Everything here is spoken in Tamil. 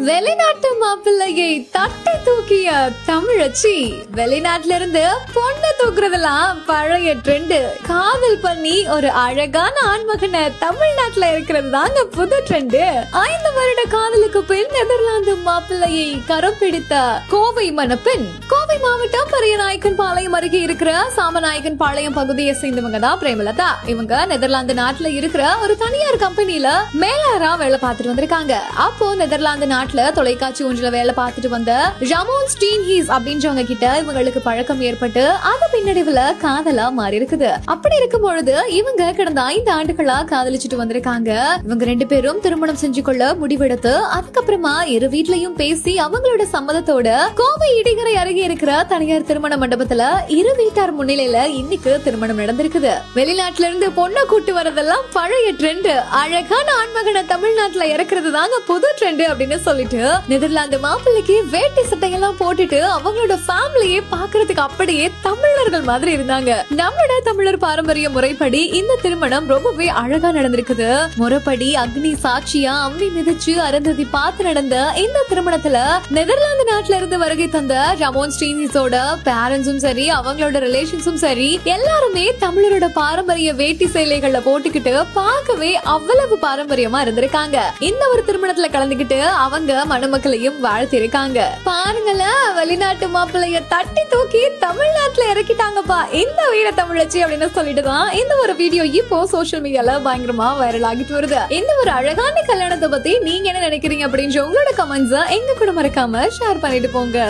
வெளிநாட்டு மாப்பிள்ளையை தட்டி தூக்கிய தமிழச்சி. வெளிநாட்டுல இருந்து பொண்ணு தூக்குறதெல்லாம் பழைய ட்ரெண்ட். காதல் பண்ணி ஒரு அழகான ஆண்மகனை தமிழ்நாட்டுல இருக்கிறது தாங்க புது ட்ரெண்ட். 5 வருட காதலுக்கு பின் நெதர்லாந்து மாப்பிள்ளையை கரம் பிடித்த கோவை மணப்பெண். கோவை மாவட்டம் பெரியநாயக்கன் பாளையம் அருகே இருக்கிற சாமநாயக்கன் பாளையம் பகுதியை சேர்ந்தவங்க தான் பிரேமலதா. இவங்க நெதர்லாந்து நாட்டுல இருக்கிற ஒரு தனியார் கம்பெனில மேலாரா வேலை பார்த்துட்டு வந்திருக்காங்க. அப்போ நெதர்லாந்து நாட்டுல தொலைக்காட்சி ஒன்றுல வேலை பார்த்துட்டு வந்த ராமோன் ஸ்டீன்ஹீஸ் அப்படின்றவங்க கிட்ட இவங்களுக்கு பழக்கம் ஏற்பட்டு அது பின்னடைவுல காதலா மாறி இருக்குது. அப்படி இருக்கும் பொழுது இவங்க கடந்த 5 ஆண்டுகளா காதலிச்சுட்டு வந்திருக்காங்க. இவங்க 2 பேரும் திருமணம் செஞ்சு கொள்ள முடிவெடுத்து அதுக்கப்புறமா இரு வீட்லயும் பேசி அவங்களோட சம்மதத்தோட கோவை இடிகரை அருகே இருக்கிற தனியார் திருமண மண்டபத்துல இரு வீட்டார் முன்னிலையில இன்னைக்கு திருமணம் நடந்திருக்குது. வெளிநாட்டுல இருந்து பொண்ணை கூட்டு வரதெல்லாம் பழைய ட்ரெண்ட். அழகான ஆண்மகனை தமிழ்நாட்டுல இறக்குறது தாங்க புது ட்ரெண்ட் அப்படின்னு சொல்லிட்டு நெதர்லாந்து மாப்பிள்ளைக்கு வேட்டி சட்டையெல்லாம் போட்டுட்டு அவங்களோட ஃபேமிலியே பாக்குறதுக்கு அப்படியே தமிழர்கள் மாதிரி இருந்தாங்க. நம்மளோட தமிழர் பாரம்பரிய முறைப்படி இந்த திருமணம் ரொம்பவே அழகா நடந்திருக்குது. முறைப்படி அக்னி சாட்சியா அம்பி மிதிச்சு அருந்ததி பார்த்து நடந்த இந்த திருமணத்துல நெதர்லாந்து நாட்டுல இருந்து வருகை தந்த ராமோன் ஸ்டீன்ஹீஸோட பேரண்ட்ஸும் சரி அவங்களோட ரிலேஷன்ஸும் சரி எல்லாருமே தமிழரோட பாரம்பரிய வேட்டி சேலைகளை போட்டுக்கிட்டு பார்க்கவே அவ்வளவு பாரம்பரியமா இருந்திருக்காங்க. இந்த ஒரு திருமணத்துல கலந்துகிட்டு அவங்க மணமக்களையும் வாழ்த்தி இருக்காங்க. பாருங்களேன், வெளிநாட்டு மாப்பிள்ளைய தட்டி தூக்கி தமிழ்நாட்டுல இறக்கிட்டாங்கப்பா இந்த வீர தமிழச்சி அப்படின்னு சொல்லிட்டு தான் இந்த ஒரு வீடியோ இப்போ சோசியல் மீடியால பயங்கரமா வைரல் ஆகிட்டு வருது. இந்த ஒரு அழகான கல்யாணத்தை பத்தி நீங்க என்ன நினைக்கிறீங்க அப்படின்ற உங்களோட கமெண்ட்ஸ் எங்க கூட மறக்காம ஷேர் பண்ணிட்டு போங்க.